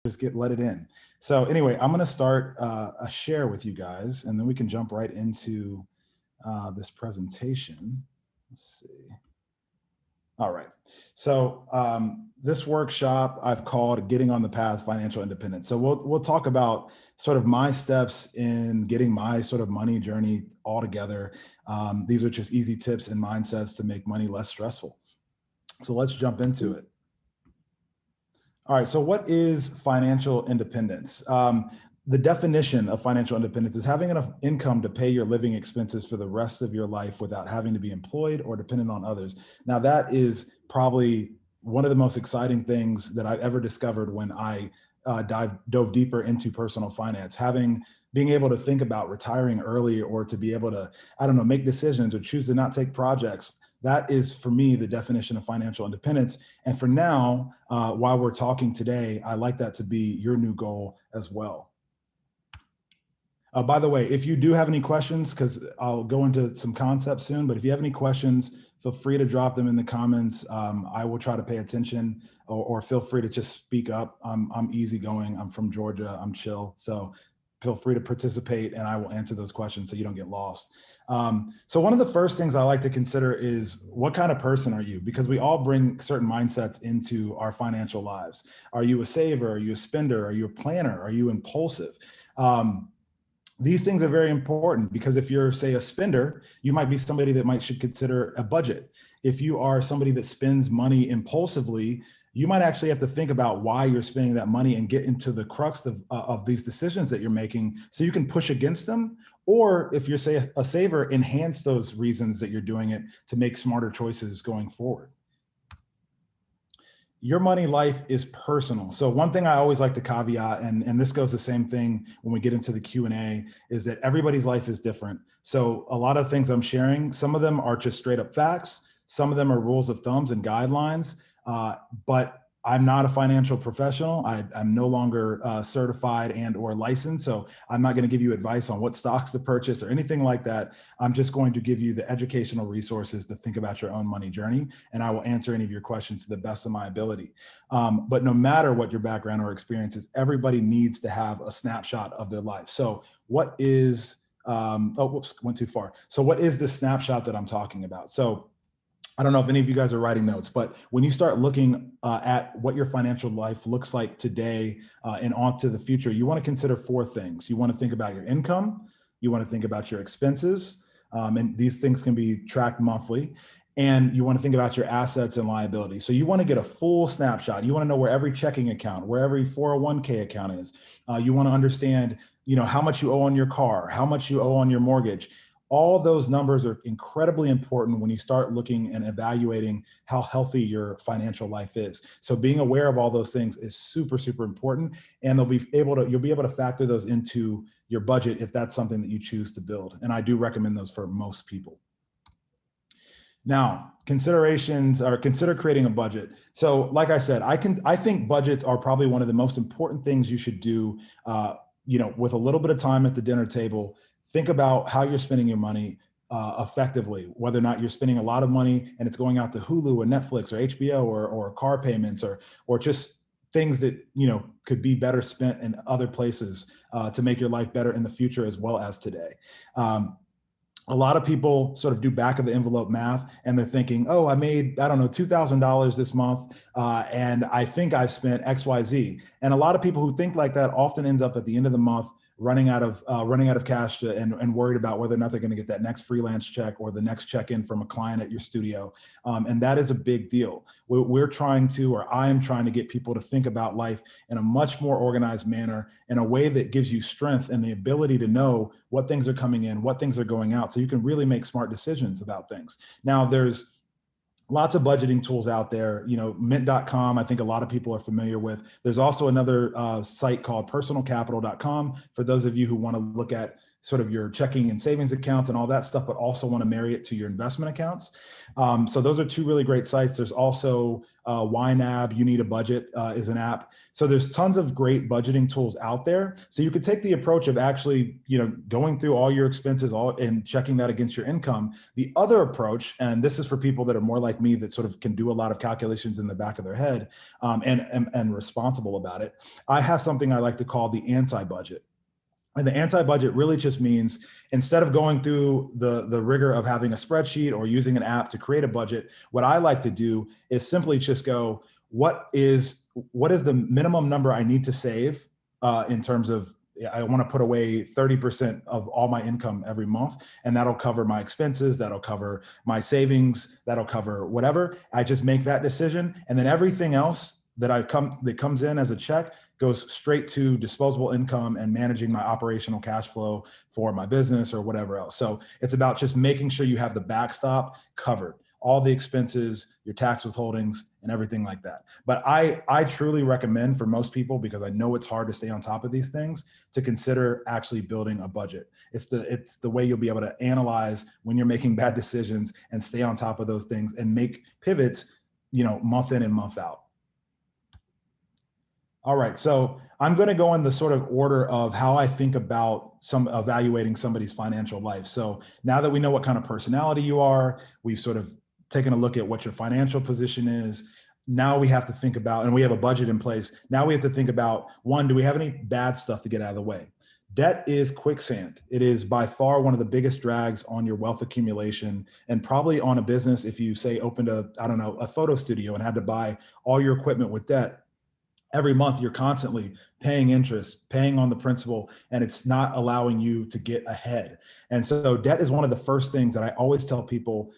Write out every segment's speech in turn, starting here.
just let it in. So anyway, I'm going to start a share with you guys, and then we can jump right into this presentation. Let's see. All right. So this workshop I've called "Getting on the Path: Financial Independence." So we'll talk about sort of my steps in getting my sort of money journey all together. These are just easy tips and mindsets to make money less stressful. So let's jump into it. All right, so what is financial independence? The definition of financial independence is having enough income to pay your living expenses for the rest of your life without having to be employed or dependent on others. Now, that is probably one of the most exciting things that I've ever discovered when I dove deeper into personal finance. Being able to think about retiring early, or to be able to, I don't know, make decisions or choose to not take projects. That is, for me, the definition of financial independence. And for now, while we're talking today, I like that to be your new goal as well. By the way, if you do have any questions, because I'll go into some concepts soon, but if you have any questions, feel free to drop them in the comments. I will try to pay attention, or feel free to just speak up. I'm easygoing. I'm from Georgia. I'm chill. So feel free to participate, and I will answer those questions so you don't get lost. So one of the first things I like to consider is, what kind of person are you? Because we all bring certain mindsets into our financial lives. Are you a saver? Are you a spender? Are you a planner? Are you impulsive? These things are very important, because if you're, say, a spender, you might be somebody that should consider a budget. If you are somebody that spends money impulsively, you might actually have to think about why you're spending that money and get into the crux of these decisions that you're making, so you can push against them. Or if you're, say, a saver, enhance those reasons that you're doing it to make smarter choices going forward. Your money life is personal. So one thing I always like to caveat, and this goes the same thing when we get into the Q&A, is that everybody's life is different. So a lot of things I'm sharing, some of them are just straight up facts. Some of them are rules of thumbs and guidelines, but I'm not a financial professional. I'm no longer certified and or licensed. So I'm not going to give you advice on what stocks to purchase or anything like that. I'm just going to give you the educational resources to think about your own money journey. And I will answer any of your questions to the best of my ability. But no matter what your background or experience is, everybody needs to have a snapshot of their life. So what is, went too far. So what is the snapshot that I'm talking about? So I don't know if any of you guys are writing notes, but when you start looking at what your financial life looks like today and on to the future, you want to consider four things. You want to think about your income. You want to think about your expenses. And these things can be tracked monthly. And you want to think about your assets and liabilities. So you want to get a full snapshot. You want to know where every checking account, where every 401k account is. You want to understand, how much you owe on your car, how much you owe on your mortgage. All those numbers are incredibly important when you start looking and evaluating how healthy your financial life is. So being aware of all those things is super, super important. And you'll be able to factor those into your budget if that's something that you choose to build. And I do recommend those for most people. Now, considerations, or consider creating a budget. So like I said, I think budgets are probably one of the most important things you should do, with a little bit of time at the dinner table. Think about how you're spending your money effectively, whether or not you're spending a lot of money and it's going out to Hulu or Netflix or HBO or car payments or just things that, could be better spent in other places to make your life better in the future as well as today. A lot of people sort of do back of the envelope math, and they're thinking, oh, I made, I don't know, $2,000 this month, and I think I've spent X, Y, Z. And a lot of people who think like that often ends up at the end of the month running out of cash and worried about whether or not they're going to get that next freelance check or the next check-in from a client at your studio. And that is a big deal. We're trying to, or I am trying to get people to think about life in a much more organized manner, in a way that gives you strength and the ability to know what things are coming in, what things are going out, so you can really make smart decisions about things. Now, there's lots of budgeting tools out there, mint.com, I think a lot of people are familiar with. There's also another site called personalcapital.com for those of you who want to look at sort of your checking and savings accounts and all that stuff, but also want to marry it to your investment accounts. So those are two really great sites. There's also YNAB, You Need a Budget is an app. So there's tons of great budgeting tools out there. So you could take the approach of actually, going through all your expenses and checking that against your income. The other approach, and this is for people that are more like me, that sort of can do a lot of calculations in the back of their head, and responsible about it. I have something I like to call the anti-budget. And the anti-budget really just means, instead of going through the rigor of having a spreadsheet or using an app to create a budget, what I like to do is simply just go, what is the minimum number I need to save in terms of, I want to put away 30% of all my income every month, and that'll cover my expenses, that'll cover my savings, that'll cover whatever. I just make that decision, and then everything else that comes in as a check goes straight to disposable income and managing my operational cash flow for my business or whatever else. So it's about just making sure you have the backstop covered, all the expenses, your tax withholdings, and everything like that. But I truly recommend for most people, because I know it's hard to stay on top of these things, to consider actually building a budget. It's the way you'll be able to analyze when you're making bad decisions and stay on top of those things and make pivots, month in and month out. All right, so I'm going to go in the sort of order of how I think about evaluating somebody's financial life. So now that we know what kind of personality you are, we've sort of taken a look at what your financial position is. Now we have to think about, and we have a budget in place. Now we have to think about, one, do we have any bad stuff to get out of the way? Debt is quicksand. It is by far one of the biggest drags on your wealth accumulation, and probably on a business. If you say opened a photo studio and had to buy all your equipment with debt, every month you're constantly paying interest, paying on the principal, and it's not allowing you to get ahead. And so debt is one of the first things that I always tell people,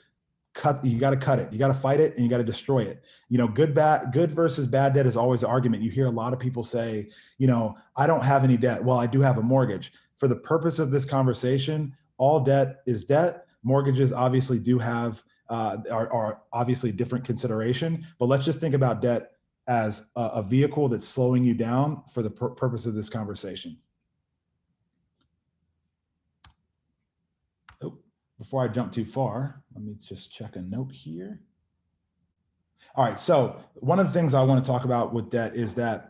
you got to cut it. You got to fight it, and you got to destroy it. Good versus bad debt is always an argument. You hear a lot of people say, I don't have any debt. Well, I do have a mortgage. For the purpose of this conversation, all debt is debt. Mortgages obviously do have, are obviously different consideration, but let's just think about debt as a vehicle that's slowing you down for the purpose of this conversation. Oh, before I jump too far, let me just check a note here. All right, so one of the things I want to talk about with debt is that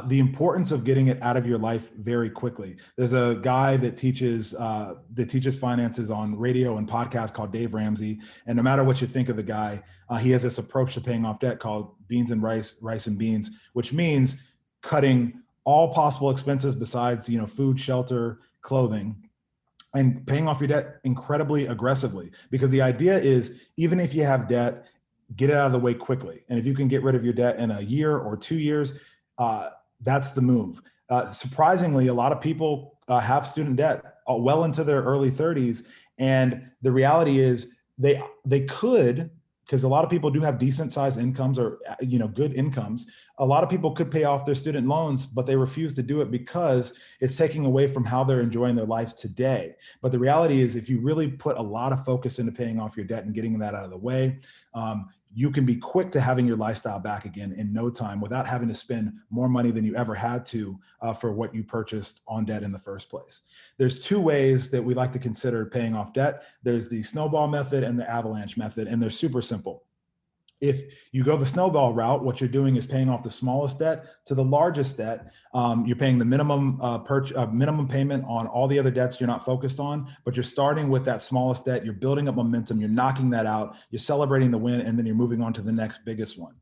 the importance of getting it out of your life very quickly. There's a guy that teaches finances on radio and podcasts called Dave Ramsey. And no matter what you think of the guy, he has this approach to paying off debt called beans and rice and beans, which means cutting all possible expenses besides, food, shelter, clothing, and paying off your debt incredibly aggressively. Because the idea is, even if you have debt, get it out of the way quickly. And if you can get rid of your debt in a year or 2 years, that's the move. Surprisingly, a lot of people have student debt well into their early 30s. And the reality is they could, because a lot of people do have decent sized incomes or, good incomes. A lot of people could pay off their student loans, but they refuse to do it because it's taking away from how they're enjoying their life today. But the reality is, if you really put a lot of focus into paying off your debt and getting that out of the way, you can be quick to having your lifestyle back again in no time without having to spend more money than you ever had to for what you purchased on debt in the first place. There's two ways that we like to consider paying off debt. There's the snowball method and the avalanche method, and they're super simple. If you go the snowball route, what you're doing is paying off the smallest debt to the largest debt. You're paying the minimum payment on all the other debts you're not focused on, but you're starting with that smallest debt. You're building up momentum. You're knocking that out. You're celebrating the win, and then you're moving on to the next biggest one.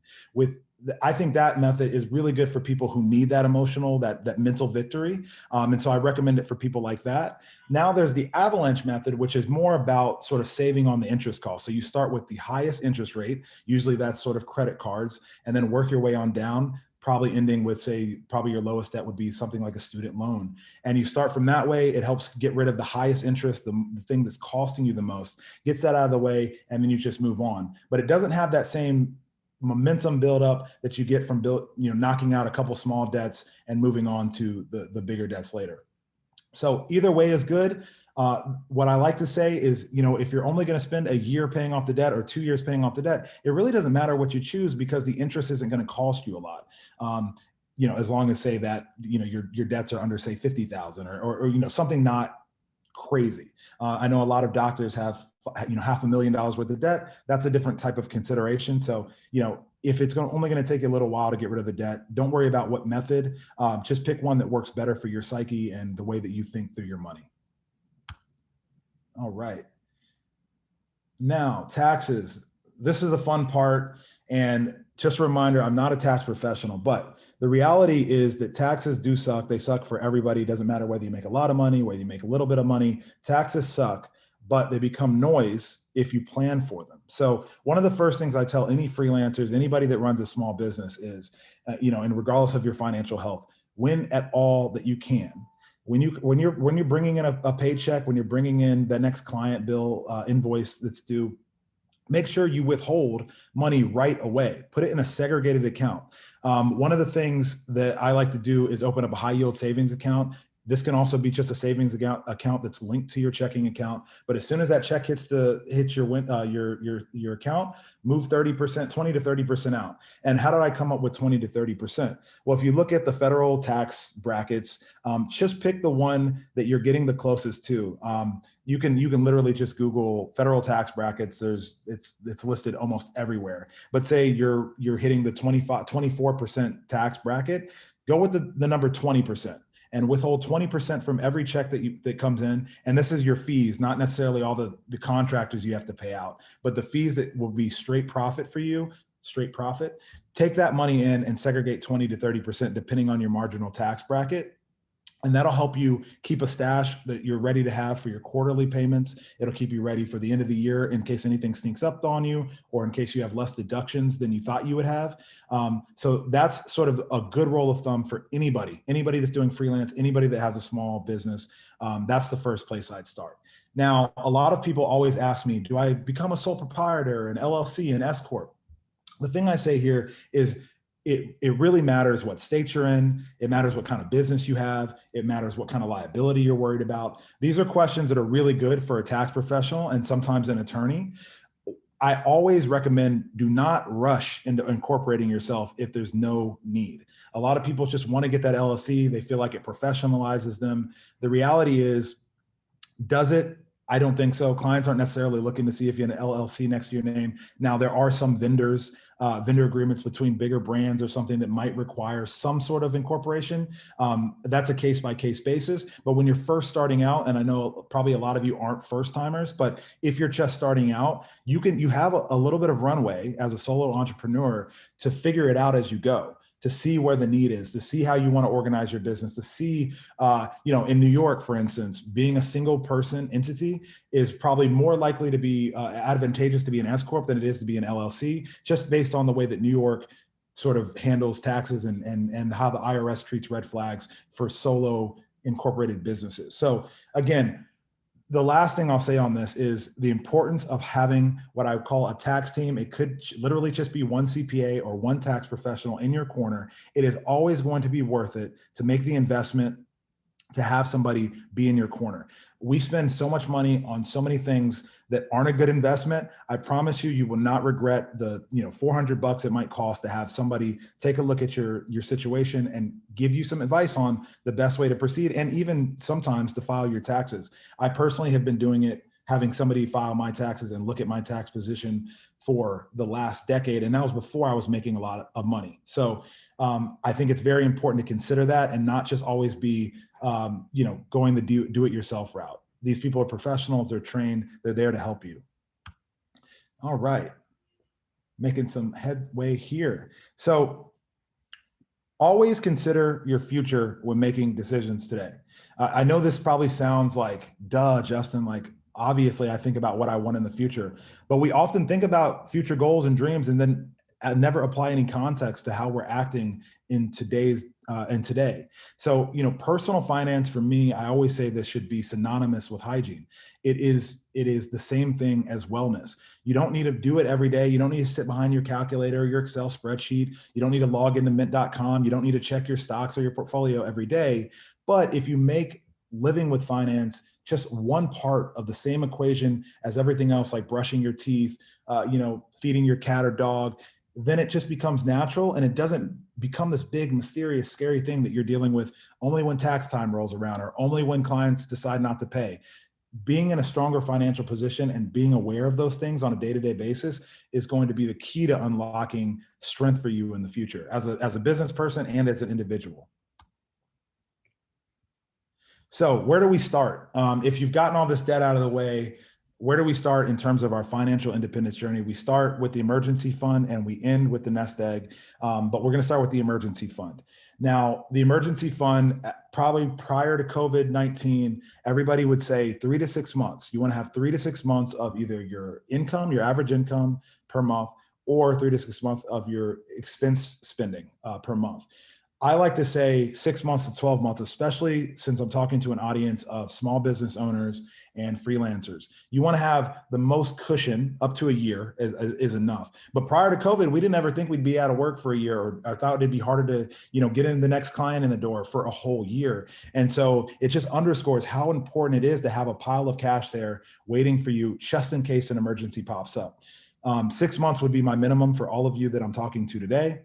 I think that method is really good for people who need that emotional, that mental victory. And so I recommend it for people like that. Now there's the avalanche method, which is more about sort of saving on the interest cost. So you start with the highest interest rate, usually that's sort of credit cards, and then work your way on down, probably ending with, say, probably your lowest debt would be something like a student loan. And you start from that way. It helps get rid of the highest interest, the thing that's costing you the most, gets that out of the way, and then you just move on. But it doesn't have that same momentum buildup that you get from knocking out a couple small debts and moving on to the bigger debts later. So either way is good. What I like to say is, if you're only going to spend a year paying off the debt or 2 years paying off the debt, it really doesn't matter what you choose, because the interest isn't going to cost you a lot. As long as, say, that your debts are under, say, 50,000 or something not crazy. I know a lot of doctors have $500,000 worth of debt. That's a different type of consideration. So, if it's only going to take you a little while to get rid of the debt, don't worry about what method. Just pick one that works better for your psyche and the way that you think through your money. All right. Now, taxes. This is a fun part. And just a reminder, I'm not a tax professional, but the reality is that taxes do suck. They suck for everybody. It doesn't matter whether you make a lot of money, whether you make a little bit of money. Taxes suck, but they become noise if you plan for them. So one of the first things I tell any freelancers, anybody that runs a small business is, and regardless of your financial health, when at all that you can, when you're bringing in a paycheck, when you're bringing in the next client bill invoice that's due, make sure you withhold money right away. Put it in a segregated account. One of the things that I like to do is open up a high yield savings account. This can also be just a savings account that's linked to your checking account. But as soon as that check hits your account, move 30%, 20 to 30% out. And how did I come up with 20 to 30%? Well, if you look at the federal tax brackets, just pick the one that you're getting the closest to. You can literally just Google federal tax brackets. It's listed almost everywhere. But say you're hitting the 24% tax bracket, go with the number 20%. And withhold 20% from every check that comes in. And this is your fees, not necessarily all the contractors you have to pay out, but the fees that will be straight profit for you, straight profit. Take that money in and segregate 20 to 30% depending on your marginal tax bracket. And that'll help you keep a stash that you're ready to have for your quarterly payments. It'll keep you ready for the end of the year in case anything sneaks up on you, or in case you have less deductions than you thought you would have. So that's sort of a good rule of thumb for anybody that's doing freelance, anybody that has a small business. That's the first place I'd start. Now, a lot of people always ask me, do I become a sole proprietor, an LLC, an S Corp? The thing I say here is, it really matters what state you're in. It matters what kind of business you have. It matters what kind of liability you're worried about. These are questions that are really good for a tax professional and sometimes an attorney. I always recommend do not rush into incorporating yourself if there's no need. A lot of people just want to get that LLC. They feel like it professionalizes them. The reality is, does it? I don't think so. Clients aren't necessarily looking to see if you have an LLC next to your name. Now, there are some vendor agreements between bigger brands or something that might require some sort of incorporation. That's a case-by-case basis. But when you're first starting out, and I know probably a lot of you aren't first timers, but if you're just starting out, you have a little bit of runway as a solo entrepreneur to figure it out as you go, to see where the need is, to see how you want to organize your business, to see, in New York, for instance, being a single person entity is probably more likely to be advantageous to be an S Corp than it is to be an LLC, just based on the way that New York sort of handles taxes and how the IRS treats red flags for solo incorporated businesses. So again, the last thing I'll say on this is the importance of having what I would call a tax team. It could literally just be one CPA or one tax professional in your corner. It is always going to be worth it to make the investment to have somebody be in your corner. We spend so much money on so many things that aren't a good investment. I promise you will not regret the $400 it might cost to have somebody take a look at your situation and give you some advice on the best way to proceed, and even sometimes to file your taxes. I personally have been doing it, having somebody file my taxes and look at my tax position for the last decade, and that was before I was making a lot of money. So I think it's very important to consider that and not just always be going the do-it-yourself route. These people are professionals, they're trained, they're there to help you. All right, making some headway here. So always consider your future when making decisions today. I know this probably sounds like, duh, Justin, like obviously I think about what I want in the future, but we often think about future goals and dreams and then never apply any context to how we're acting in today. So, personal finance for me, I always say this should be synonymous with hygiene. It is the same thing as wellness. You don't need to do it every day. You don't need to sit behind your calculator, your Excel spreadsheet. You don't need to log into mint.com. You don't need to check your stocks or your portfolio every day. But if you make living with finance just one part of the same equation as everything else, like brushing your teeth, feeding your cat or dog, then it just becomes natural and it doesn't become this big, mysterious, scary thing that you're dealing with only when tax time rolls around or only when clients decide not to pay. being in a stronger financial position and being aware of those things on a day-to-day basis is going to be the key to unlocking strength for you in the future as a business person and as an individual. So where do we start? If you've gotten all this debt out of the way, where do we start in terms of our financial independence journey? We start with the emergency fund and we end with the nest egg, but we're going to start with the emergency fund. Now, the emergency fund, probably prior to COVID-19, everybody would say 3 to 6 months. You want to have 3 to 6 months of either your income, your average income per month, or 3 to 6 months of your expense spending per month. I like to say 6 months to 12 months, especially since I'm talking to an audience of small business owners and freelancers. You want to have the most cushion. Up to a year is enough. But prior to COVID, we didn't ever think we'd be out of work for a year, or I thought it'd be harder to, get in the next client in the door for a whole year. And so it just underscores how important it is to have a pile of cash there waiting for you just in case an emergency pops up. 6 months would be my minimum for all of you that I'm talking to today.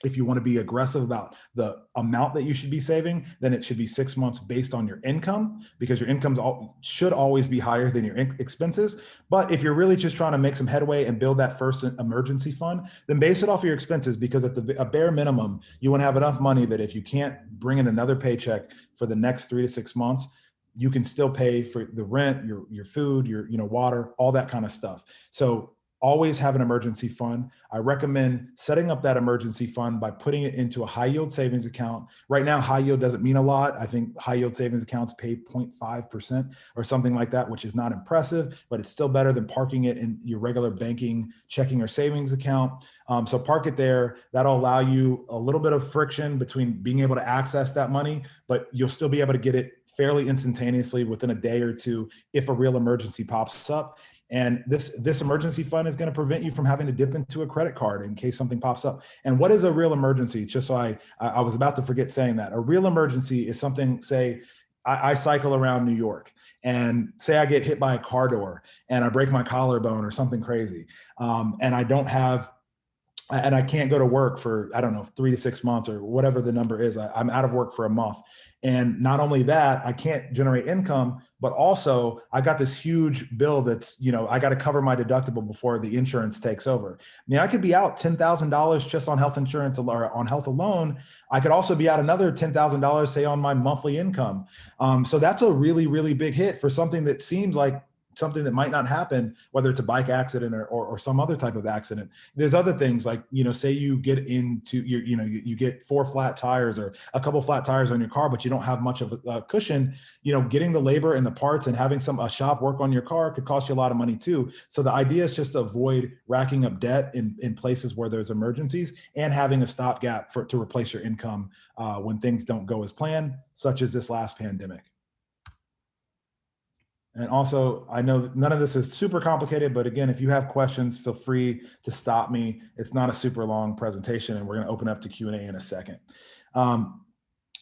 If you want to be aggressive about the amount that you should be saving, then it should be 6 months based on your income, because your income should always be higher than your expenses. But if you're really just trying to make some headway and build that first emergency fund, then base it off of your expenses, because at a bare minimum, you want to have enough money that if you can't bring in another paycheck for the next 3 to 6 months, you can still pay for the rent, your food, your water, all that kind of stuff. So always have an emergency fund. I recommend setting up that emergency fund by putting it into a high yield savings account. Right now, high yield doesn't mean a lot. I think high yield savings accounts pay 0.5% or something like that, which is not impressive, but it's still better than parking it in your regular banking, checking, or savings account. So park it there. That'll allow you a little bit of friction between being able to access that money, but you'll still be able to get it fairly instantaneously within a day or two if a real emergency pops up. And this emergency fund is going to prevent you from having to dip into a credit card in case something pops up. And what is a real emergency? Just so I was about to forget saying that. A real emergency is something, say, I cycle around New York and say I get hit by a car door and I break my collarbone or something crazy. And I can't go to work for, 3 to 6 months or whatever the number is. I'm out of work for a month. And not only that, I can't generate income, but also I got this huge bill that's, I got to cover my deductible before the insurance takes over. I mean, I could be out $10,000 just on health insurance or on health alone. I could also be out another $10,000, say, on my monthly income. So that's a really, really big hit for something that seems like something that might not happen, whether it's a bike accident or some other type of accident. There's other things like, say you get into you get 4 flat tires or a couple flat tires on your car, but you don't have much of a cushion. Getting the labor and the parts and having a shop work on your car could cost you a lot of money too. So the idea is just to avoid racking up debt in places where there's emergencies, and having a stopgap to replace your income when things don't go as planned, such as this last pandemic. And also, I know none of this is super complicated, but again, if you have questions, feel free to stop me. It's not a super long presentation, and we're going to open up to Q&A in a second.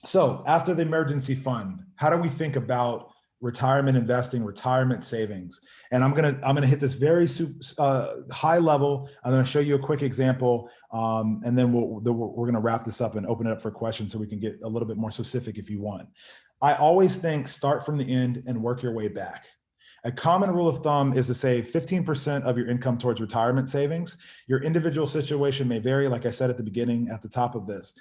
So after the emergency fund, how do we think about retirement investing, retirement savings? And I'm gonna hit this very high level. I'm gonna show you a quick example, and then we're gonna wrap this up and open it up for questions so we can get a little bit more specific if you want. I always think start from the end and work your way back. A common rule of thumb is to say 15% of your income towards retirement savings. Your individual situation may vary, like I said at the beginning, at the top of this.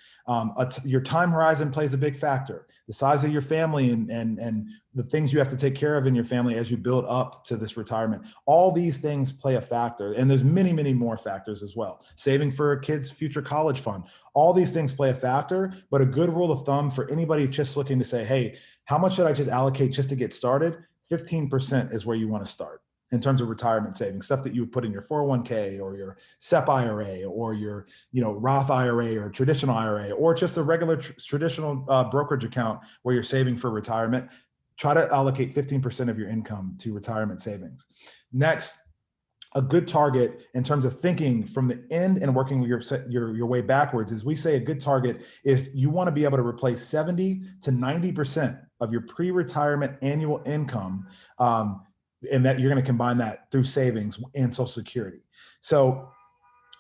Your time horizon plays a big factor. The size of your family and the things you have to take care of in your family as you build up to this retirement. All these things play a factor, and there's many, many more factors as well. Saving for a kid's future college fund. All these things play a factor, but a good rule of thumb for anybody just looking to say, hey, how much should I just allocate just to get started? 15% is where you want to start in terms of retirement savings, stuff that you would put in your 401k or your SEP IRA or your Roth IRA or traditional IRA, or just a regular traditional brokerage account where you're saving for retirement. Try to allocate 15% of your income to retirement savings. Next, a good target in terms of thinking from the end and working your way backwards is, we say a good target is you want to be able to replace 70 to 90% of your pre-retirement annual income, and that you're going to combine that through savings and Social Security. So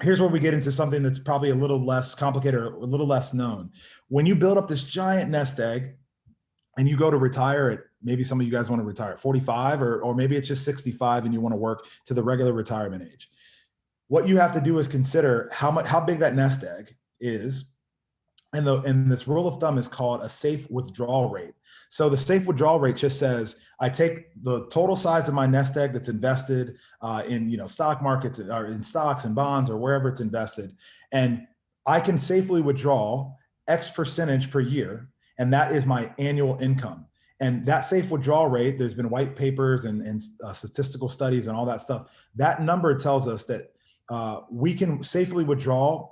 here's where we get into something that's probably a little less complicated or a little less known. When you build up this giant nest egg, and you go to retire at, maybe some of you guys want to retire at 45, or maybe it's just 65 and you want to work to the regular retirement age. What you have to do is consider how big that nest egg is. And this rule of thumb is called a safe withdrawal rate. So the safe withdrawal rate just says, I take the total size of my nest egg that's invested in stock markets or in stocks and bonds or wherever it's invested, and I can safely withdraw X percentage per year, and that is my annual income. And that safe withdrawal rate, there's been white papers and statistical studies and all that stuff. That number tells us that we can safely withdraw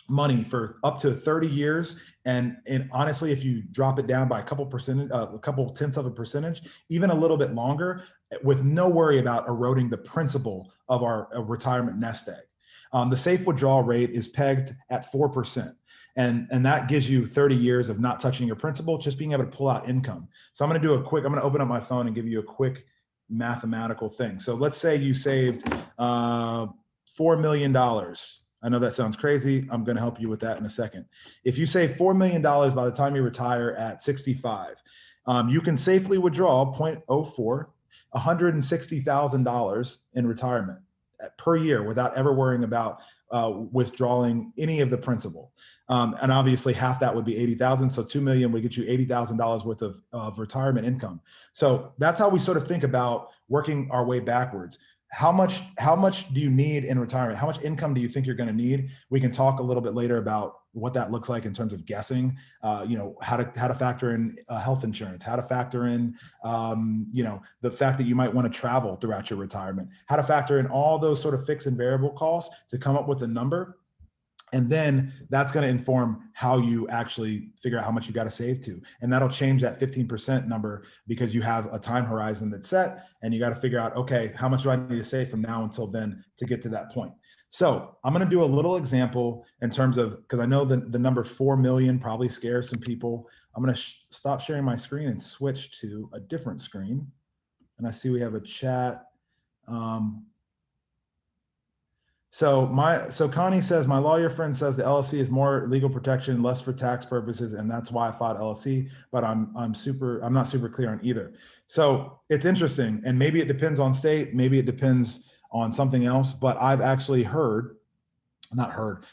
money for up to 30 years. And honestly, if you drop it down by a couple tenths of a percentage, even a little bit longer, with no worry about eroding the principal of our retirement nest egg. The safe withdrawal rate is pegged at 4%. And that gives you 30 years of not touching your principal, just being able to pull out income. So I'm going to open up my phone and give you a quick mathematical thing. So let's say you saved $4 million. I know that sounds crazy. I'm going to help you with that in a second. If you save $4 million by the time you retire at 65, you can safely withdraw 0.04, $160,000 in retirement per year without ever worrying about withdrawing any of the principal. And obviously half that would be 80,000. So 2 million would get you $80,000 worth of retirement income. So that's how we sort of think about working our way backwards. How much do you need in retirement? How much income do you think you're going to need? We can talk a little bit later about what that looks like in terms of guessing, how to factor in health insurance, how to factor in, the fact that you might want to travel throughout your retirement, how to factor in all those sort of fixed and variable costs to come up with a number. And then that's going to inform how you actually figure out how much you got to save to. And that'll change that 15% number because you have a time horizon that's set and you got to figure out, okay, how much do I need to save from now until then to get to that point? So I'm going to do a little example in terms of, because I know the number 4 million probably scares some people. I'm going to stop sharing my screen and switch to a different screen. And I see we have a chat. So Connie says, my lawyer friend says the LLC is more legal protection, less for tax purposes, and that's why I filed LLC, but I'm not super clear on either. So it's interesting, and maybe it depends on state, maybe it depends on something else, but I've actually my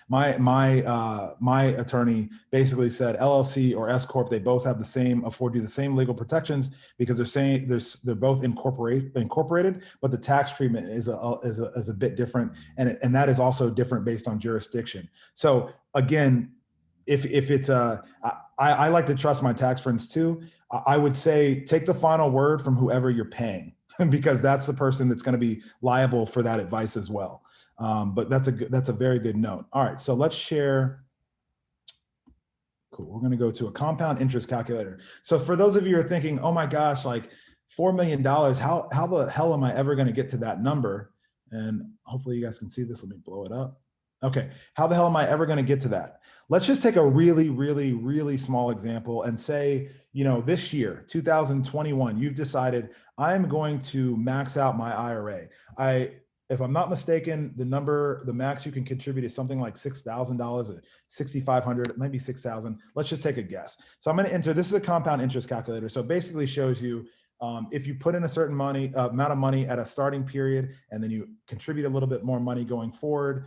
attorney basically said LLC or S corp, they both have afford you the same legal protections because they're saying they're both incorporated, but the tax treatment is a bit different, and that is also different based on jurisdiction. So again, if it's I like to trust my tax friends too. I would say take the final word from whoever you're paying because that's the person that's going to be liable for that advice as well. But that's a very good note. All right, so let's share. Cool. We're going to go to a compound interest calculator. So for those of you who are thinking, oh my gosh, like $4 million, how the hell am I ever going to get to that number? And hopefully you guys can see this. Let me blow it up. Okay, how the hell am I ever going to get to that? Let's just take a really, really, really small example and say, this year, 2021, you've decided I'm going to max out my IRA. If I'm not mistaken, the max you can contribute is something like $6,000 or $6,500. It might be $6,000. Let's just take a guess. So I'm going to enter. This is a compound interest calculator. So it basically shows you if you put in a certain amount of money at a starting period, and then you contribute a little bit more money going forward,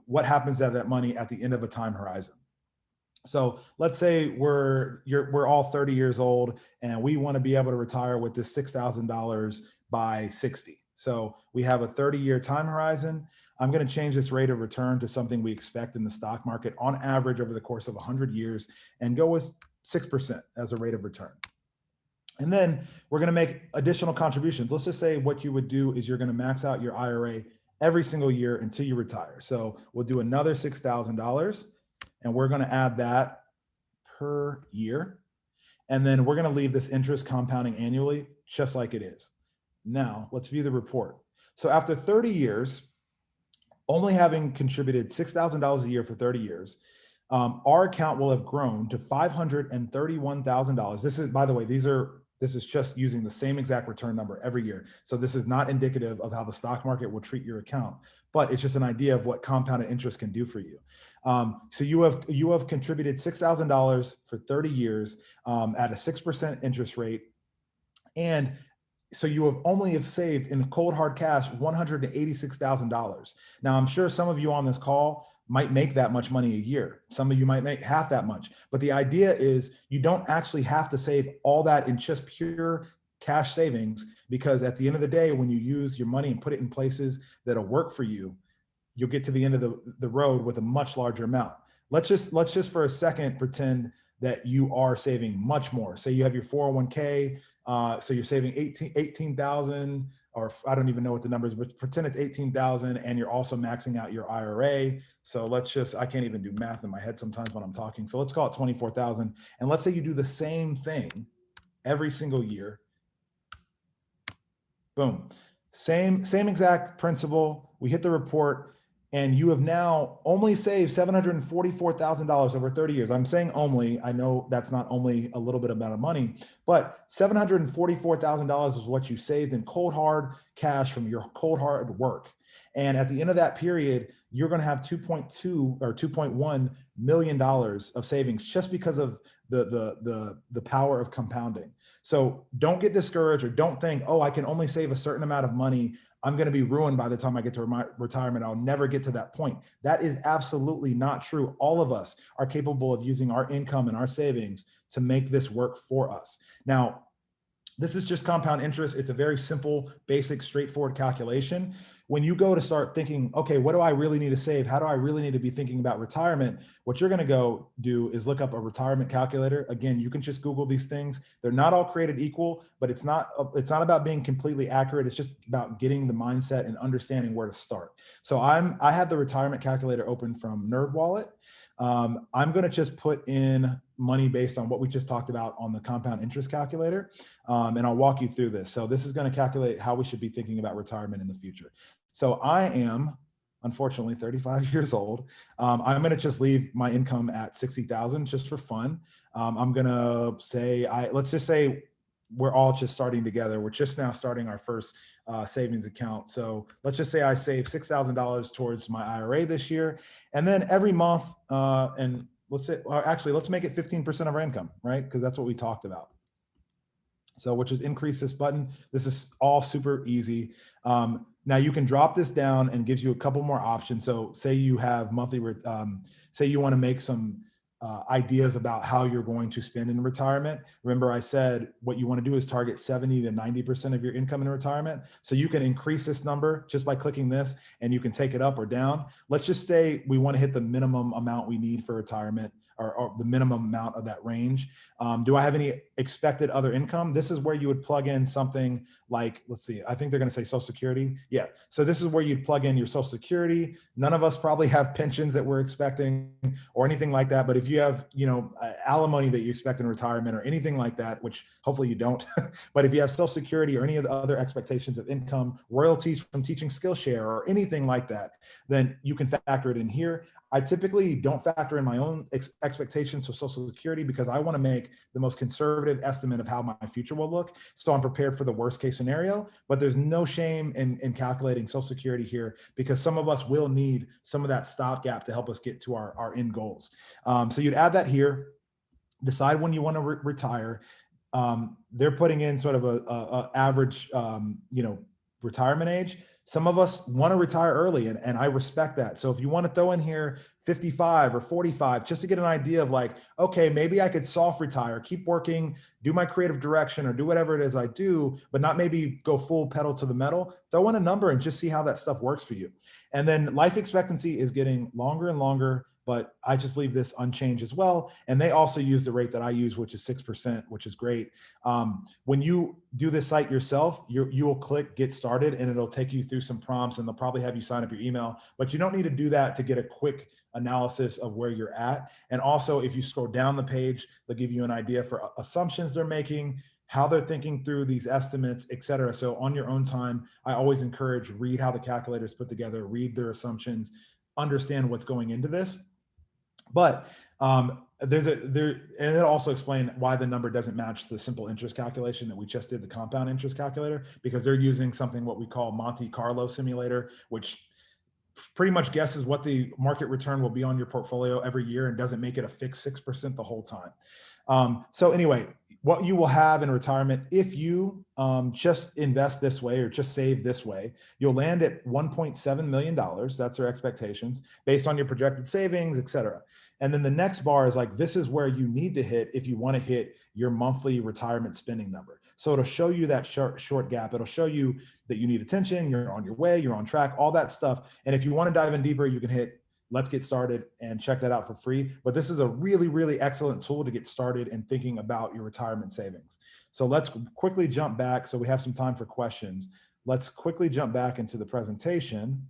what happens to that money at the end of a time horizon. So let's say we're all 30 years old and we want to be able to retire with this $6,000 by 60. So we have a 30-year time horizon. I'm going to change this rate of return to something we expect in the stock market on average over the course of 100 years and go with 6% as a rate of return. And then we're going to make additional contributions. Let's just say what you would do is you're going to max out your IRA every single year until you retire. So we'll do another $6,000 and we're going to add that per year. And then we're going to leave this interest compounding annually just like it is. Now let's view the report. So after 30 years, only having contributed $6,000 a year for 30 years, our account will have grown to $531,000. This is, by the way, these are This is just using the same exact return number every year. So this is not indicative of how the stock market will treat your account, but it's just an idea of what compounded interest can do for you. So you have contributed $6,000 for 30 years at a 6% interest rate, and so you have only have saved in the cold hard cash $186,000. Now I'm sure some of you on this call might make that much money a year. Some of you might make half that much. But the idea is you don't actually have to save all that in just pure cash savings, because at the end of the day, when you use your money and put it in places that'll work for you, you'll get to the end of the road with a much larger amount. Let's just for a second pretend that you are saving much more. Say you have your 401k, so you're saving 18,000, or I don't even know what the numbers, but pretend it's 18,000, and you're also maxing out your IRA. So I can't even do math in my head sometimes when I'm talking. So let's call it 24,000. And let's say you do the same thing every single year. Boom. Same exact principle. We hit the report, and you have now only saved $744,000 over 30 years. I'm saying only. I know that's not only a little bit amount of money, but $744,000 is what you saved in cold hard cash from your cold hard work. And at the end of that period, you're going to have 2.2 or $2.1 million of savings just because of the power of compounding. So don't get discouraged, or don't think, oh, I can only save a certain amount of money, I'm going to be ruined by the time I get to retirement. I'll never get to that point. That is absolutely not true. All of us are capable of using our income and our savings to make this work for us. Now, this is just compound interest. It's a very simple, basic, straightforward calculation. When you go to start thinking, okay, what do I really need to save? How do I really need to be thinking about retirement? What you're going to go do is look up a retirement calculator. Again, you can just Google these things. They're not all created equal, but it's not about being completely accurate. It's just about getting the mindset and understanding where to start. So I have the retirement calculator open from NerdWallet. I'm going to just put in money based on what we just talked about on the compound interest calculator. And I'll walk you through this. So this is going to calculate how we should be thinking about retirement in the future. So I am, unfortunately, 35 years old. I'm going to just leave my income at 60,000 just for fun. I'm going to say, let's just say we're all just starting together. We're just now starting our first savings account. So let's just say I save $6,000 towards my IRA this year. And then every month, and let's make it 15% of our income, right? Because that's what we talked about. So which is increase this button. This is all super easy. Now you can drop this down and gives you a couple more options. So say you have monthly, say you want to make some ideas about how you're going to spend in retirement. Remember I said what you want to do is target 70 to 90% of your income in retirement. So you can increase this number just by clicking this, and you can take it up or down. Let's just say we want to hit the minimum amount we need for retirement, or the minimum amount of that range. Do I have any expected other income? This is where you would plug in something like, let's see, I think they're going to say Social Security. Yeah. So this is where you'd plug in your Social Security. None of us probably have pensions that we're expecting or anything like that. But if you have, alimony that you expect in retirement or anything like that, which hopefully you don't, but if you have Social Security or any of the other expectations of income, royalties from teaching Skillshare or anything like that, then you can factor it in here. I typically don't factor in my own expectations for Social Security because I want to make the most conservative estimate of how my future will look. So I'm prepared for the worst case scenario, but there's no shame in calculating Social Security here, because some of us will need some of that stopgap to help us get to our end goals. So you'd add that here, decide when you want to retire. They're putting in sort of a average, retirement age. Some of us want to retire early, and I respect that. So if you want to throw in here 55 or 45, just to get an idea of like, okay, maybe I could soft retire, keep working, do my creative direction or do whatever it is I do, but not maybe go full pedal to the metal, throw in a number and just see how that stuff works for you. And then life expectancy is getting longer and longer, but I just leave this unchanged as well. And they also use the rate that I use, which is 6%, which is great. When you do this site yourself, you will click get started and it'll take you through some prompts, and they'll probably have you sign up your email, but you don't need to do that to get a quick analysis of where you're at. And also if you scroll down the page, they'll give you an idea for assumptions they're making, how they're thinking through these estimates, et cetera. So on your own time, I always encourage, read how the calculator is put together, read their assumptions, understand what's going into this. But and it'll also explain why the number doesn't match the simple interest calculation that we just did, the compound interest calculator, because they're using something what we call Monte Carlo simulator, which pretty much guesses what the market return will be on your portfolio every year and doesn't make it a fixed 6% the whole time. So anyway, what you will have in retirement, if you just invest this way or just save this way, you'll land at $1.7 million. That's our expectations based on your projected savings, et cetera. And then the next bar is like, this is where you need to hit if you want to hit your monthly retirement spending number. So it'll show you that short gap. It'll show you that you need attention, you're on your way, you're on track, all that stuff. And if you want to dive in deeper, you can hit let's get started and check that out for free. But this is a really, really excellent tool to get started in thinking about your retirement savings. So let's quickly jump back. So we have some time for questions. Let's quickly jump back into the presentation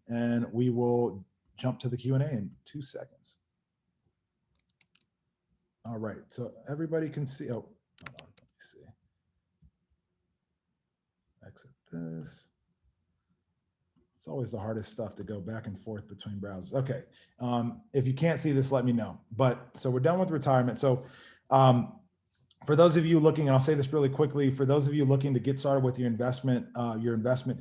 and we will jump to the Q&A in 2 seconds. All right, so everybody can see, oh, hold on, let me see. Exit this. It's always the hardest stuff to go back and forth between browsers. Okay, if you can't see this, let me know. But so we're done with retirement. So for those of you looking, and I'll say this really quickly, for those of you looking to get started with your investment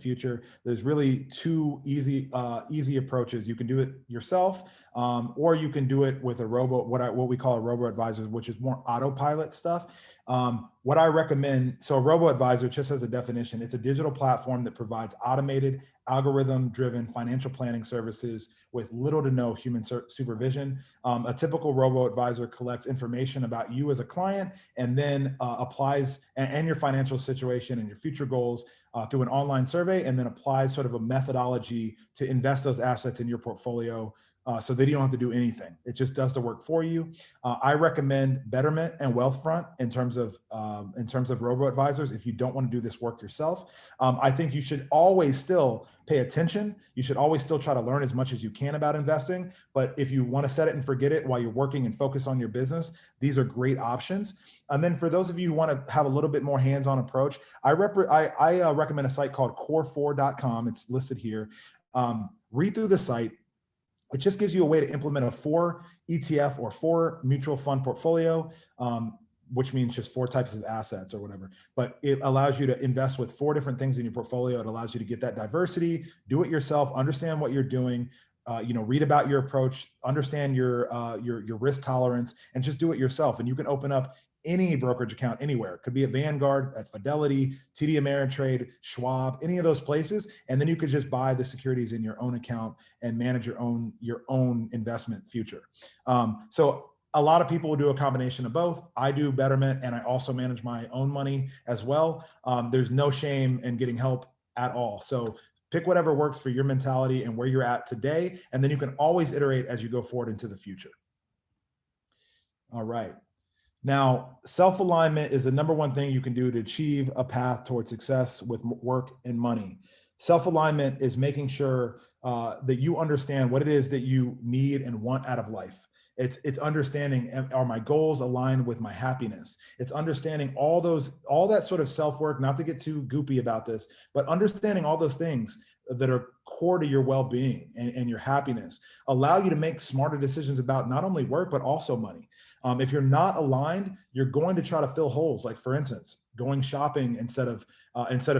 future, there's really two easy approaches. You can do it yourself, or you can do it with a what we call a robo-advisor, which is more autopilot stuff. What I recommend, so a robo-advisor, just as a definition, it's a digital platform that provides automated, algorithm-driven financial planning services with little to no human supervision. A typical robo-advisor collects information about you as a client and then applies and your financial situation and your future goals through an online survey, and then applies sort of a methodology to invest those assets in your portfolio so that you don't have to do anything. It just does the work for you. I recommend Betterment and Wealthfront in terms of robo-advisors if you don't want to do this work yourself. I think you should always still pay attention. You should always still try to learn as much as you can about investing. But if you want to set it and forget it while you're working and focus on your business, these are great options. And then for those of you who want to have a little bit more hands-on approach, I recommend a site called core4.com. It's listed here. Read through the site. It just gives you a way to implement a 4 ETF or 4 mutual fund portfolio, which means just 4 types of assets or whatever. But it allows you to invest with 4 different things in your portfolio. It allows you to get that diversity, do it yourself, understand what you're doing, read about your approach, understand your risk tolerance, and just do it yourself. And you can open up any brokerage account anywhere. It could be at Vanguard, at Fidelity, TD Ameritrade, Schwab, any of those places. And then you could just buy the securities in your own account and manage your own investment future. So a lot of people will do a combination of both. I do Betterment, and I also manage my own money as well. There's no shame in getting help at all. So pick whatever works for your mentality and where you're at today, and then you can always iterate as you go forward into the future. All right. Now, self-alignment is the number one thing you can do to achieve a path towards success with work and money. Self-alignment is making sure that you understand what it is that you need and want out of life. It's understanding, are my goals aligned with my happiness? It's understanding all that sort of self-work, not to get too goopy about this, but understanding all those things that are core to your well-being and your happiness allow you to make smarter decisions about not only work, but also money. If you're not aligned, you're going to try to fill holes. Like for instance, going shopping instead of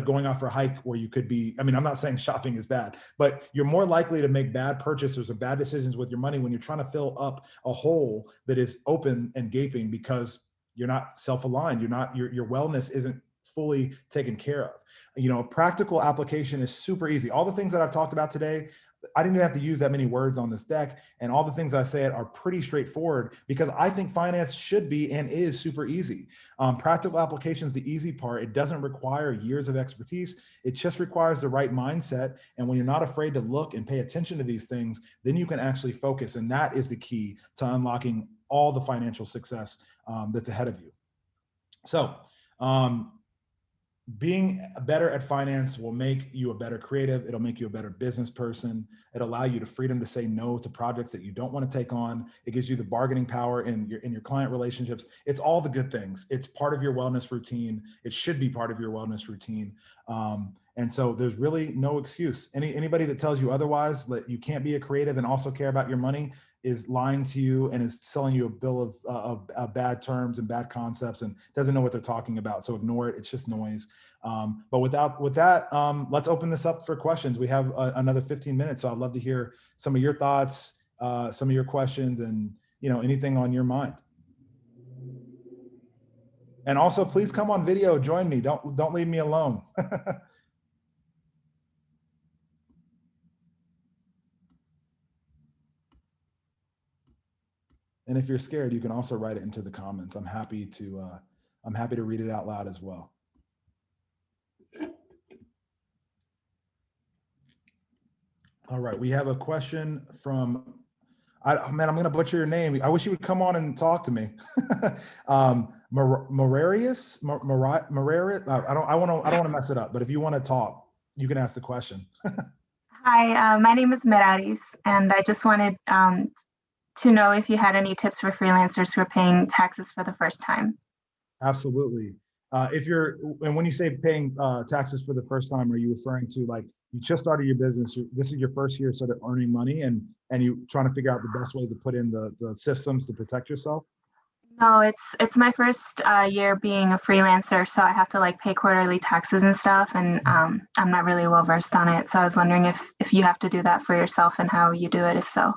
going out for a hike where you could be, I'm not saying shopping is bad, but you're more likely to make bad purchases or bad decisions with your money when you're trying to fill up a hole that is open and gaping because you're not self-aligned. Your wellness isn't fully taken care of. A practical application is super easy. All the things that I've talked about today, I didn't even have to use that many words on this deck, and all the things I said are pretty straightforward because I think finance should be and is super easy. Practical application is the easy part. It doesn't require years of expertise. It just requires the right mindset. And when you're not afraid to look and pay attention to these things, then you can actually focus. And that is the key to unlocking all the financial success that's ahead of you. So, being better at finance will make you a better creative. It'll make you a better business person. It'll allow you the freedom to say no to projects that you don't want to take on. It gives you the bargaining power in your client relationships. It's all the good things. It's part of your wellness routine. It should be part of your wellness routine. And so there's really no excuse. Anybody that tells you otherwise, that you can't be a creative and also care about your money is lying to you and is selling you a bill of bad terms and bad concepts and doesn't know what they're talking about. So ignore it. It's just noise. But with that, let's open this up for questions. We have another 15 minutes. So I'd love to hear some of your thoughts, some of your questions, and anything on your mind. And also, please come on video, join me. Don't leave me alone. And if you're scared, you can also write it into the comments. I'm happy to read it out loud as well. All right, we have a question from, man, I'm going to butcher your name. I wish you would come on and talk to me. Morarius? I don't want to mess it up, but if you want to talk, you can ask the question. Hi, my name is Meraris, and I just wanted to know if you had any tips for freelancers who are paying taxes for the first time. Absolutely. And when you say paying taxes for the first time, are you referring to like you just started your business, this is your first year sort of earning money and you trying to figure out the best ways to put in the systems to protect yourself? No, it's my first year being a freelancer, so I have to like pay quarterly taxes and stuff, and I'm not really well versed on it. So I was wondering if you have to do that for yourself and how you do it, if so.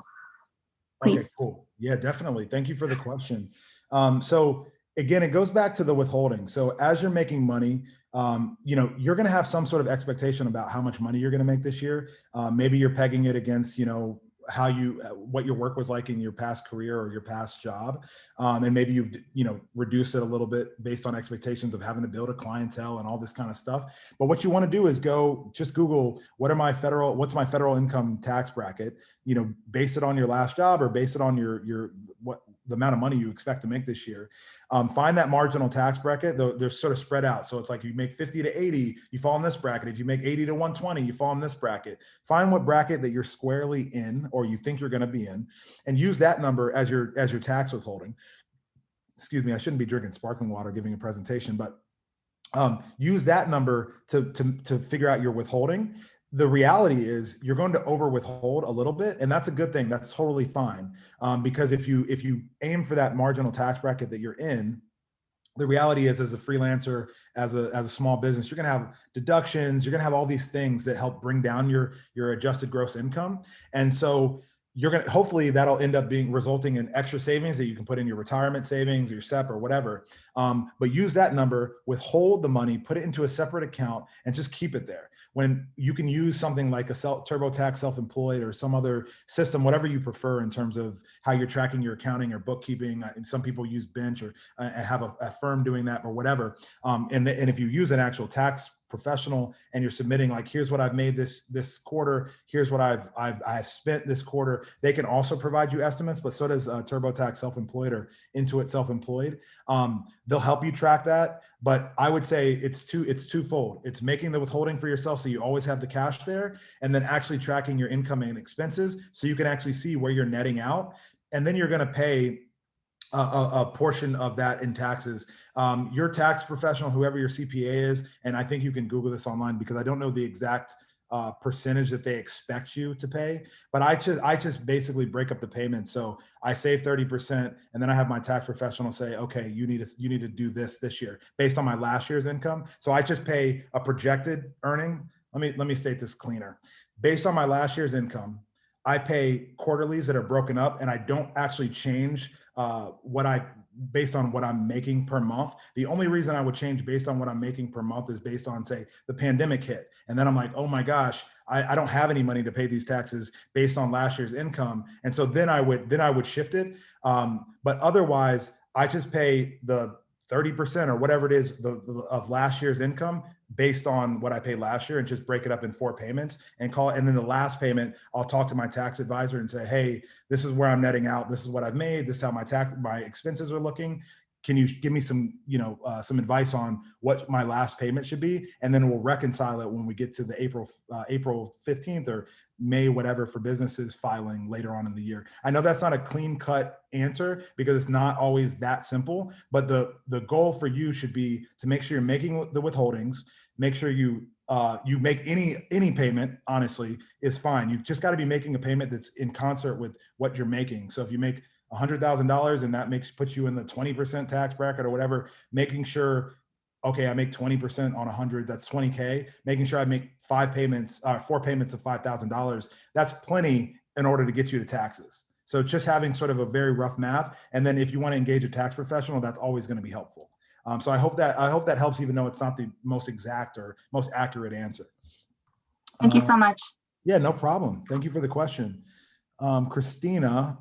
Please. Okay, cool. Yeah, definitely. Thank you for the question. So again, it goes back to the withholding. So as you're making money, you're going to have some sort of expectation about how much money you're going to make this year. Maybe you're pegging it against, what your work was like in your past career or your past job. And maybe you've, reduced it a little bit based on expectations of having to build a clientele and all this kind of stuff. But what you want to do is just Google, what's my federal income tax bracket, base it on your last job or base it on the amount of money you expect to make this year. Find that marginal tax bracket. They're sort of spread out. So it's like you make 50 to 80, you fall in this bracket. If you make 80 to 120, you fall in this bracket. Find what bracket that you're squarely in or you think you're going to be in, and use that number as your tax withholding. Excuse me, I shouldn't be drinking sparkling water giving a presentation, but use that number to figure out your withholding. The reality is you're going to over withhold a little bit, and that's a good thing. That's totally fine. Because if you aim for that marginal tax bracket that you're in, the reality is as a freelancer, as a small business, you're going to have deductions, you're going to have all these things that help bring down your adjusted gross income. And so hopefully that'll end up resulting in extra savings that you can put in your retirement savings or your SEP or whatever. But use that number, withhold the money, put it into a separate account, and just keep it there. When you can use something like a TurboTax Self-Employed or some other system, whatever you prefer in terms of how you're tracking your accounting or bookkeeping. Some people use Bench or have a firm doing that or whatever. And if you use an actual tax professional and you're submitting like, here's what I've made this quarter, here's what I've spent this quarter, they can also provide you estimates, but so does TurboTax Self-Employed or Intuit Self-Employed. They'll help you track that, but I would say it's twofold. It's making the withholding for yourself so you always have the cash there, and then actually tracking your income and expenses so you can actually see where you're netting out, and then you're going to pay a portion of that in taxes. Your tax professional, whoever your CPA is, and I think you can Google this online because I don't know the exact percentage that they expect you to pay, but I just basically break up the payment. So I save 30%, and then I have my tax professional say, okay, you need to do this year based on my last year's income. So I just pay a projected earning. Let me state this cleaner. Based on my last year's income, I pay quarterlies that are broken up, and I don't actually change based on what I'm making per month. The only reason I would change based on what I'm making per month is based on, say, the pandemic hit. And then I'm like, oh my gosh, I don't have any money to pay these taxes based on last year's income. And so then I would shift it. But otherwise, I just pay the 30% or whatever it is of last year's income based on what I paid last year, and just break it up in 4 payments and call it. And then the last payment, I'll talk to my tax advisor and say, hey, this is where I'm netting out. This is what I've made. This is how my expenses are looking. Can you give me some advice on what my last payment should be? And then we'll reconcile it when we get to the April 15th or May, whatever, for businesses filing later on in the year. I know that's not a clean cut answer because it's not always that simple, but the goal for you should be to make sure you're making the withholdings, make sure you you make any payment, honestly, is fine. You just got to be making a payment that's in concert with what you're making. So if you make $100,000 and that puts you in the 20% tax bracket or whatever, making sure, okay, I make 20% on 100, that's 20K, making sure I make 4 payments of $5,000, that's plenty in order to get you to taxes. So just having sort of a very rough math. And then if you want to engage a tax professional, that's always going to be helpful. So I hope that helps, even though it's not the most exact or most accurate answer. Thank you so much. Yeah, no problem. Thank you for the question. Christina,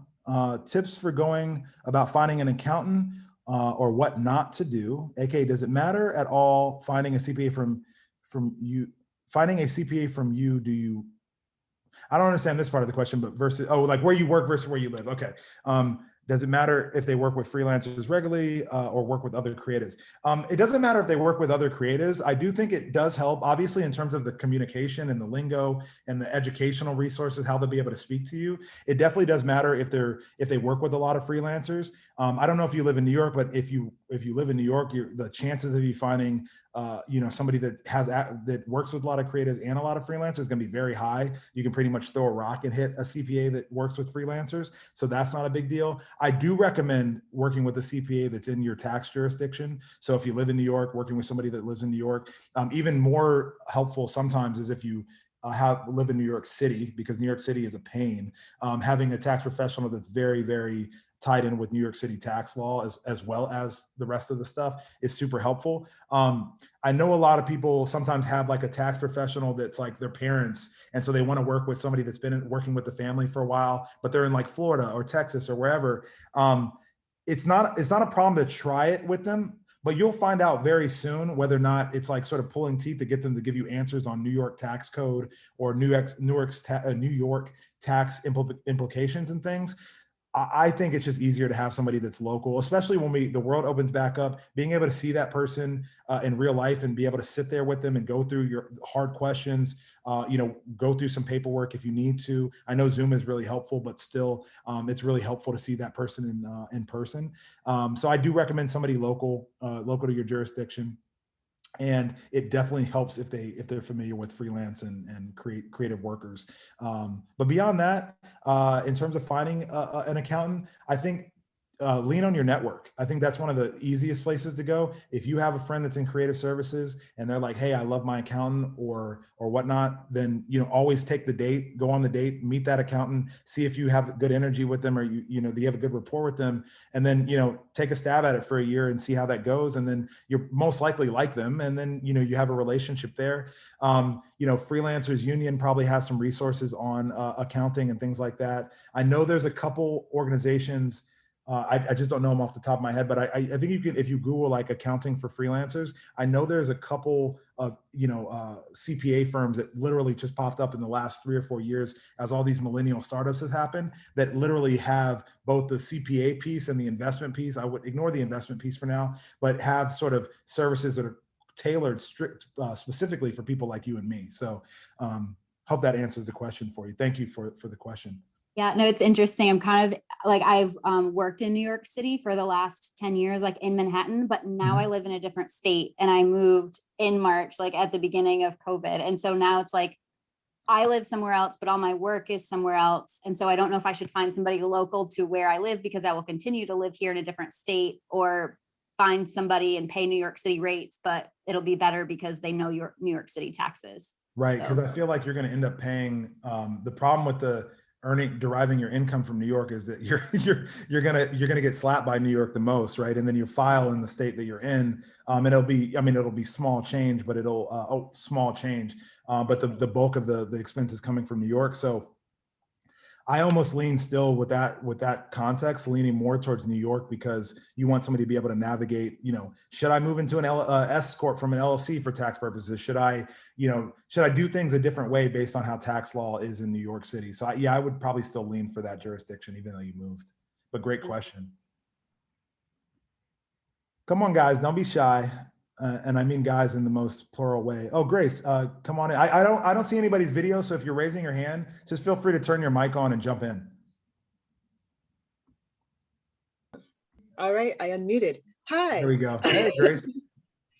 tips for going about finding an accountant or what not to do. AKA, does it matter at all finding a CPA from you? Finding a CPA from you, do you? I don't understand this part of the question, but versus, oh, like where you work versus where you live. Okay. Does it matter if they work with freelancers regularly or work with other creatives? It doesn't matter if they work with other creatives. I do think it does help, obviously, in terms of the communication and the lingo and the educational resources, how they'll be able to speak to you. It definitely does matter if they work with a lot of freelancers. I don't know if you live in New York, but if you live in New York, the chances of you finding somebody that works with a lot of creatives and a lot of freelancers is going to be very high. You can pretty much throw a rock and hit a CPA that works with freelancers. So that's not a big deal. I do recommend working with a CPA that's in your tax jurisdiction. So if you live in New York, working with somebody that lives in New York, even more helpful sometimes is if you live in New York City, because New York City is a pain. Having a tax professional that's very, very tied in with New York City tax law as well as the rest of the stuff is super helpful. I know a lot of people sometimes have like a tax professional that's like their parents. And so they want to work with somebody that's been working with the family for a while, but they're in like Florida or Texas or wherever. It's not a problem to try it with them, but you'll find out very soon whether or not it's like sort of pulling teeth to get them to give you answers on New York tax code or New York tax implications and things. I think it's just easier to have somebody that's local, especially when the world opens back up, being able to see that person in real life and be able to sit there with them and go through your hard questions, go through some paperwork if you need to. I know Zoom is really helpful, but still it's really helpful to see that person in person. So I do recommend somebody local to your jurisdiction. And it definitely helps if they're familiar with freelance and creative workers. But beyond that, in terms of finding an accountant, I think lean on your network. I think that's one of the easiest places to go. If you have a friend that's in creative services and they're like, hey, I love my accountant or whatnot, then always take the date, go on the date, meet that accountant, see if you have good energy with them or do you have a good rapport with them, and then take a stab at it for a year and see how that goes, and then you're most likely like them, and then you have a relationship there. Freelancers Union probably has some resources on accounting and things like that. I know there's a couple organizations. I just don't know them off the top of my head, but I think you can, if you Google like accounting for freelancers, I know there's a couple of, CPA firms that literally just popped up in the last 3 or 4 years as all these millennial startups have happened that literally have both the CPA piece and the investment piece. I would ignore the investment piece for now, but have sort of services that are tailored specifically for people like you and me. So hope that answers the question for you. Thank you for the question. Yeah, no, it's interesting. I'm kind of like, I've worked in New York City for the last 10 years, like in Manhattan, but now I live in a different state, and I moved in March, like at the beginning of COVID. And so now it's like, I live somewhere else, but all my work is somewhere else. And so I don't know if I should find somebody local to where I live because I will continue to live here in a different state, or find somebody and pay New York City rates, but it'll be better because they know your New York City taxes. Right, because I feel like you're going to end up paying. The problem with the deriving your income from New York is that you're gonna get slapped by New York the most, right? And then you file in the state that you're in, and it'll be small change, but small change, but the bulk of the expenses coming from New York. So I almost lean still with that context, leaning more towards New York, because you want somebody to be able to navigate, should I move into an S corp from an LLC for tax purposes? Should I do things a different way based on how tax law is in New York City? So I would probably still lean for that jurisdiction, even though you moved. But great question. Come on, guys, don't be shy. And I mean guys in the most plural way. Oh, Grace, come on in. I don't see anybody's video, so if you're raising your hand, just feel free to turn your mic on and jump in. All right, I unmuted. Hi. There we go. Hey, Grace.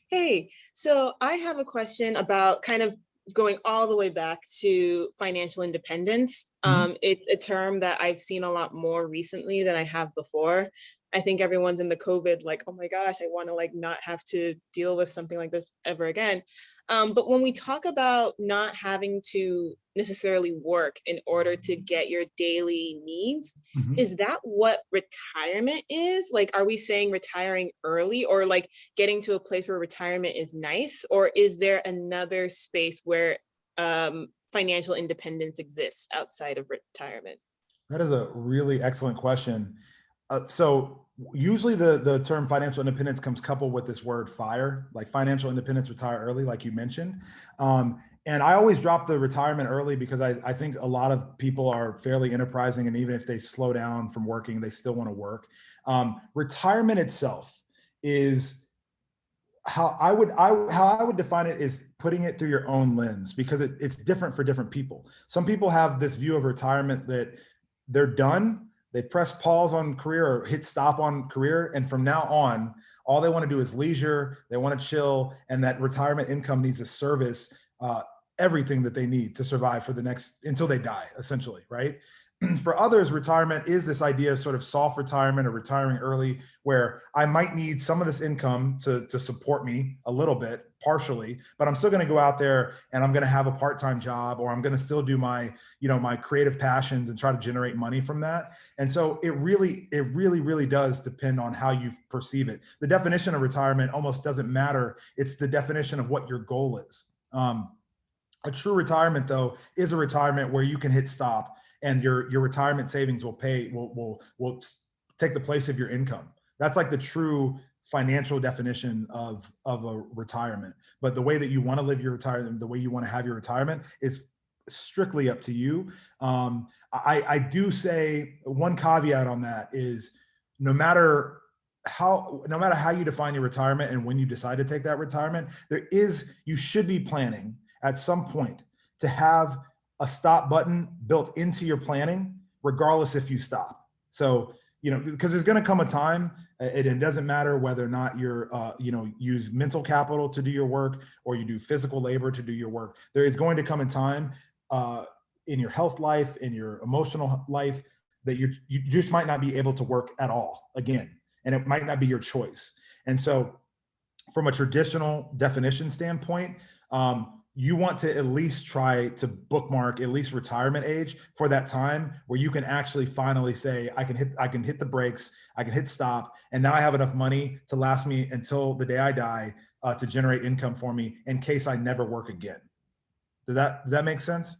Hey, so I have a question about kind of going all the way back to financial independence. Mhm. It's a term that I've seen a lot more recently than I have before. I think everyone's in the COVID, like, oh my gosh, I want to like not have to deal with something like this ever again. But when we talk about not having to necessarily work in order to get your daily needs, Mhm. is that what retirement is? Like, are we saying retiring early, or like getting to a place where retirement is nice, or is there another space where financial independence exists outside of retirement? That is a really excellent question. So usually the term financial independence comes coupled with this word FIRE, like financial independence, retire early, like you mentioned. And I always drop the retirement early because I think a lot of people are fairly enterprising, and even if they slow down from working, they still want to work. Retirement itself is how I would define it is putting it through your own lens, because it's different for different people. Some people have this view of retirement that they're done, they press pause on career or hit stop on career, and from now on, all they want to do is leisure, they want to chill, and that retirement income needs to service everything that they need to survive for the next until they die, essentially, right? For others, retirement is this idea of sort of soft retirement or retiring early, where I might need some of this income to support me a little bit, partially, but I'm still going to go out there and I'm going to have a part-time job, or I'm going to still do my, my creative passions and try to generate money from that. And so it really does depend on how you perceive it. The definition of retirement almost doesn't matter. It's the definition of what your goal is. A true retirement, though, is a retirement where you can hit stop and your retirement savings will take the place of your income. That's like the true financial definition of a retirement. But the way that you want to live your retirement, the way you want to have your retirement, is strictly up to you. I do say one caveat on that is no matter no matter how you define your retirement and when you decide to take that retirement, you should be planning at some point to have a stop button built into your planning, regardless if you stop. So, because there's going to come a time, it doesn't matter whether or not you're, use mental capital to do your work or you do physical labor to do your work. There is going to come a time in your health life, in your emotional life, that you just might not be able to work at all again, and it might not be your choice. And so, from a traditional definition standpoint, you want to at least try to bookmark at least retirement age for that time where you can actually finally say, I can hit the brakes, I can hit stop, and now I have enough money to last me until the day I die, to generate income for me in case I never work again. Does that make sense?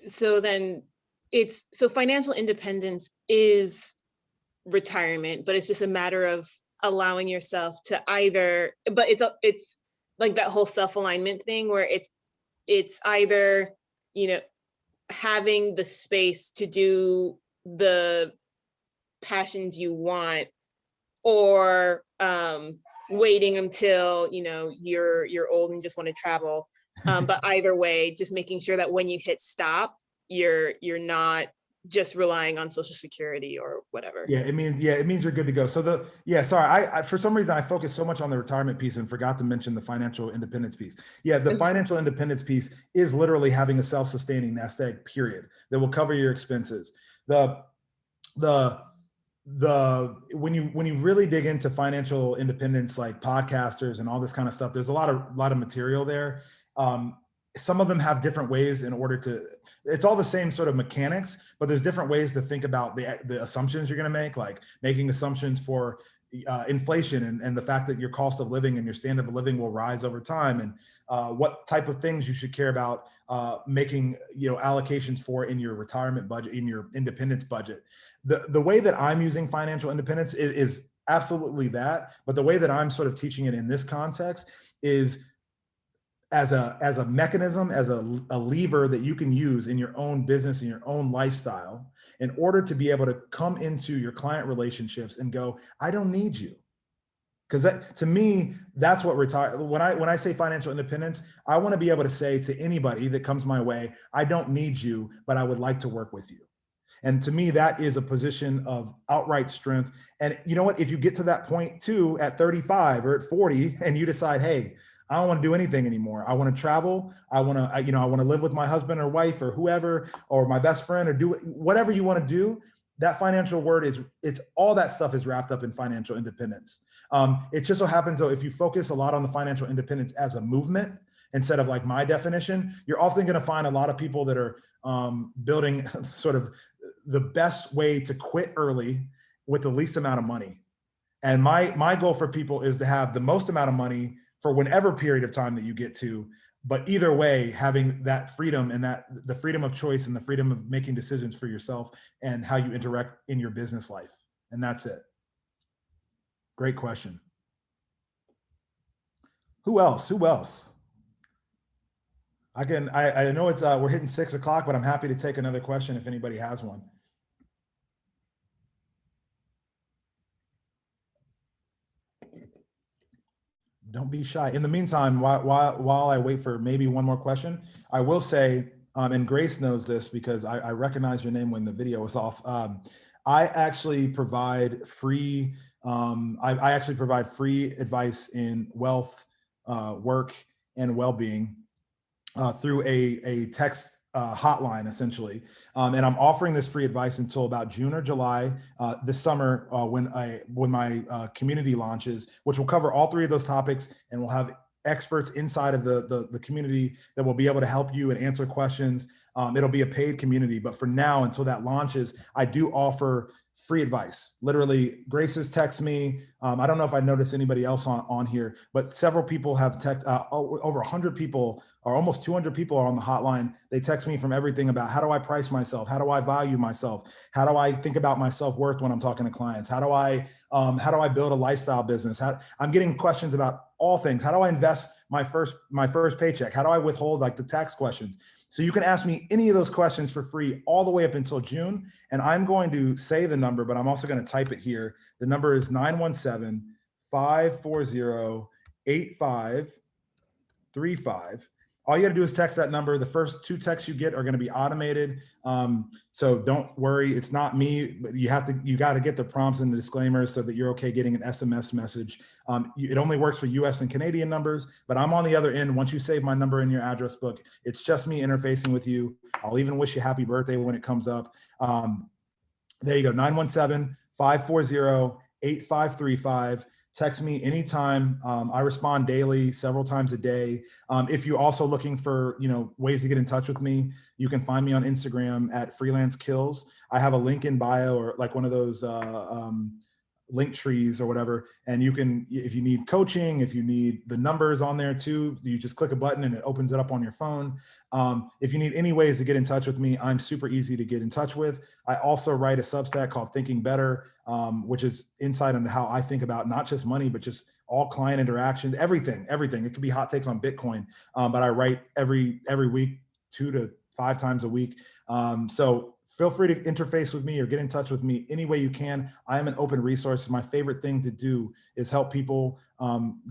So then so financial independence is retirement, but it's just a matter of allowing yourself to either, but it's like that whole self-alignment thing where it's either, you know, having the space to do the passions you want, or waiting until, you know, you're old and just want to travel. But either way, just making sure that when you hit stop, you're not just relying on Social Security or whatever. Yeah, it means you're good to go. So sorry, I for some reason I focused so much on the retirement piece and forgot to mention the financial independence piece. Yeah, the financial independence piece is literally having a self-sustaining nest egg, period, that will cover your expenses. The when you really dig into financial independence, like podcasters and all this kind of stuff, there's a lot of material there. Some of them have different ways in order to, it's all the same sort of mechanics, but there's different ways to think about the assumptions you're going to make, like making assumptions for inflation and the fact that your cost of living and your standard of living will rise over time, and what type of things you should care about making allocations for in your retirement budget, in your independence budget. The way that I'm using financial independence is absolutely that, but the way that I'm sort of teaching it in this context is as a mechanism, as a lever that you can use in your own business and your own lifestyle in order to be able to come into your client relationships and go, I don't need you. Because that, to me, that's what when I say financial independence, I want to be able to say to anybody that comes my way, I don't need you, but I would like to work with you. And to me, that is a position of outright strength. And you know what? If you get to that point too at 35 or at 40 and you decide, hey, I don't want to do anything anymore. I want to travel. I want to, I want to live with my husband or wife or whoever, or my best friend, or do whatever you want to do. That financial word it's all that stuff is wrapped up in financial independence. It just so happens though, if you focus a lot on the financial independence as a movement, instead of like my definition, you're often going to find a lot of people that are building sort of the best way to quit early with the least amount of money. And my goal for people is to have the most amount of money for whenever period of time that you get to, but either way, having that freedom and that the freedom of choice and the freedom of making decisions for yourself and how you interact in your business life. And that's it. Great question. Who else? Who else? I know it's we're hitting 6 o'clock, but I'm happy to take another question if anybody has one. Don't be shy. In the meantime, while I wait for maybe one more question, I will say, and Grace knows this because I recognized your name when the video was off. I actually provide free. I actually provide free advice in wealth, work, and well-being through a text hotline, essentially. And I'm offering this free advice until about June or July this summer when my community launches, which will cover all 3 of those topics, and we'll have experts inside of the community that will be able to help you and answer questions. It'll be a paid community, but for now, until that launches, I do offer free advice. Literally, Grace has texted me. I don't know if I noticed anybody else on here, but several people have texted, over 100 people or almost 200 people are on the hotline. They text me from everything about how do I price myself? How do I value myself? How do I think about my self-worth when I'm talking to clients? How do I build a lifestyle business? I'm getting questions about all things. How do I invest my first paycheck? How do I withhold, like the tax questions? So you can ask me any of those questions for free all the way up until June. And I'm going to say the number, but I'm also going to type it here. The number is 917-540-8535. All you got to do is text that number. The first 2 texts you get are going to be automated. So don't worry, it's not me, but you got to get the prompts and the disclaimers so that you're okay getting an SMS message. It only works for US and Canadian numbers, but I'm on the other end. Once you save my number in your address book, it's just me interfacing with you. I'll even wish you happy birthday when it comes up. There you go, 917-540-8535. Text me anytime. I respond daily, several times a day. If you're also looking for, ways to get in touch with me, you can find me on Instagram at freelance kills. I have a link in bio, or like one of those link trees or whatever. And you can, if you need coaching, if you need the numbers on there too, you just click a button and it opens it up on your phone. If you need any ways to get in touch with me, I'm super easy to get in touch with. I also write a Substack called Thinking Better, which is insight into how I think about not just money, but just all client interactions, everything. It could be hot takes on Bitcoin, but I write every week, 2 to 5 times a week. So feel free to interface with me or get in touch with me any way you can. I am an open resource. My favorite thing to do is help people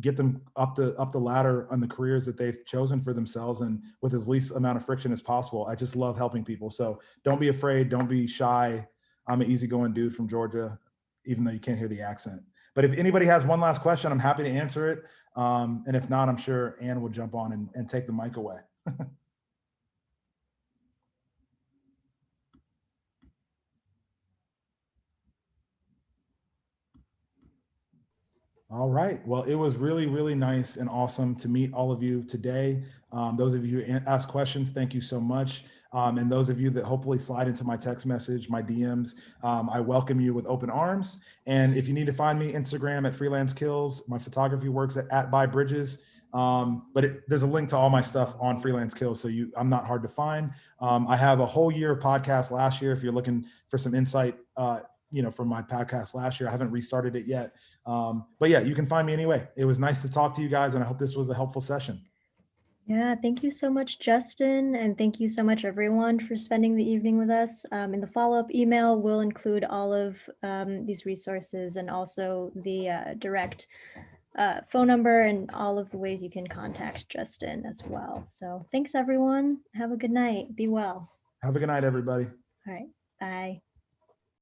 get them up the ladder on the careers that they've chosen for themselves, and with as least amount of friction as possible. I just love helping people. So don't be afraid. Don't be shy. I'm an easygoing dude from Georgia, even though you can't hear the accent. But if anybody has one last question, I'm happy to answer it. And if not, I'm sure Ann will jump on and take the mic away. All right. Well, it was really, really nice and awesome to meet all of you today. Those of you who asked questions, thank you so much. And those of you that hopefully slide into my text message, my DMs, I welcome you with open arms. And if you need to find me, Instagram at freelance kills. My photography works at by bridges. But there's a link to all my stuff on freelance kills. So I'm not hard to find. I have a whole year of podcasts last year. If you're looking for some insight, from my podcast last year, I haven't restarted it yet. But yeah, you can find me anyway. It was nice to talk to you guys, and I hope this was a helpful session. Yeah, thank you so much, Justin. And thank you so much, everyone, for spending the evening with us. In the follow-up email, we'll include all of these resources and also the direct phone number and all of the ways you can contact Justin as well. So thanks, everyone. Have a good night. Be well. Have a good night, everybody. All right. Bye.